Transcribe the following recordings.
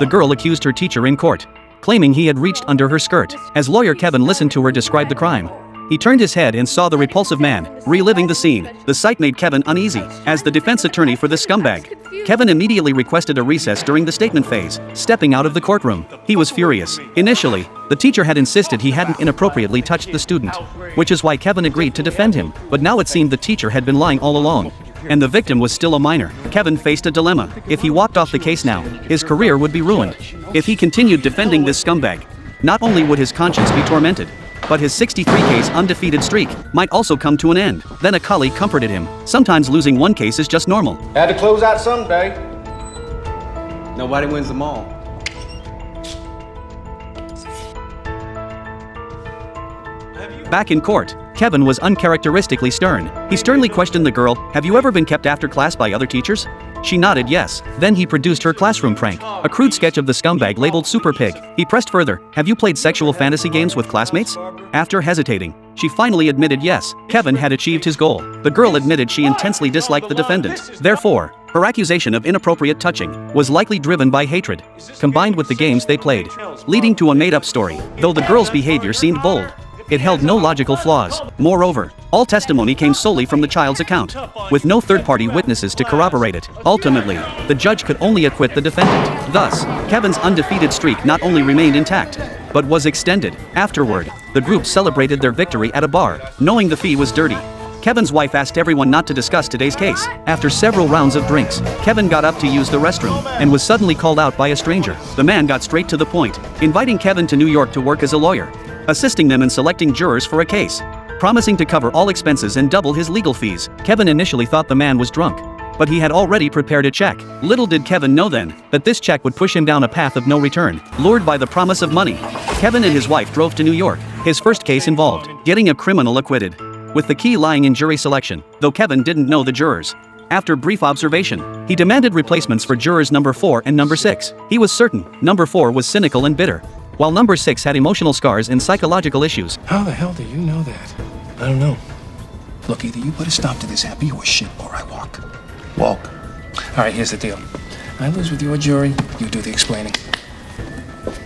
the girl accused her teacher in court, claiming he had reached under her skirt. As lawyer Kevin listened to her describe the crime, he turned his head and saw the repulsive man, reliving the scene. The sight made Kevin uneasy. As the defense attorney for the scumbag, Kevin immediately requested a recess during the statement phase, stepping out of the courtroom. He was furious. Initially, the teacher had insisted he hadn't inappropriately touched the student, which is why Kevin agreed to defend him. But now it seemed the teacher had been lying all along, and the victim was still a minor. Kevin faced a dilemma. If he walked off the case now, his career would be ruined. If he continued defending this scumbag, not only would his conscience be tormented, but his 63-case undefeated streak might also come to an end. Then a colleague comforted him. Sometimes losing one case is just normal. Had to close out someday. Nobody wins them all. Back in court, Kevin was uncharacteristically stern. He sternly questioned the girl, "Have you ever been kept after class by other teachers?" She nodded yes. Then he produced her classroom prank, a crude sketch of the scumbag labeled Super Pig. He pressed further, "Have you played sexual fantasy games with classmates?" After hesitating, she finally admitted yes. Kevin had achieved his goal. The girl admitted she intensely disliked the defendant. Therefore, her accusation of inappropriate touching was likely driven by hatred, combined with the games they played, leading to a made-up story. Though the girl's behavior seemed bold, it held no logical flaws. Moreover, all testimony came solely from the child's account, with no third-party witnesses to corroborate it. Ultimately, the judge could only acquit the defendant. Thus, Kevin's undefeated streak not only remained intact, but was extended. Afterward, the group celebrated their victory at a bar, knowing the fee was dirty. Kevin's wife asked everyone not to discuss today's case. After several rounds of drinks, Kevin got up to use the restroom and was suddenly called out by a stranger. The man got straight to the point, inviting Kevin to New York to work as a lawyer, assisting them in selecting jurors for a case, promising to cover all expenses and double his legal fees. Kevin initially thought the man was drunk, but he had already prepared a check. Little did Kevin know then that this check would push him down a path of no return. Lured by the promise of money, Kevin and his wife drove to New York. His first case involved getting a criminal acquitted, with the key lying in jury selection, though Kevin didn't know the jurors. After brief observation, he demanded replacements for jurors number 4 and number 6. He was certain number 4 was cynical and bitter, while number 6 had emotional scars and psychological issues. How the hell do you know that? I don't know. Look, either you put a stop to this happy horse shit, or I walk. Walk. All right, here's the deal. I lose with your jury, you do the explaining.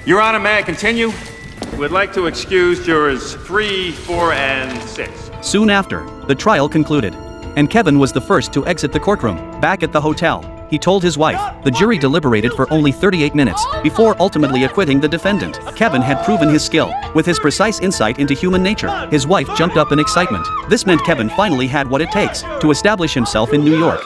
Your Honor, may I continue? We'd like to excuse jurors 3, 4, and 6. Soon after, the trial concluded, and Kevin was the first to exit the courtroom. Back at the hotel, he told his wife the jury deliberated for only 38 minutes before ultimately acquitting the defendant. Kevin had proven his skill. With his precise insight into human nature, his wife jumped up in excitement. This meant Kevin finally had what it takes to establish himself in New York.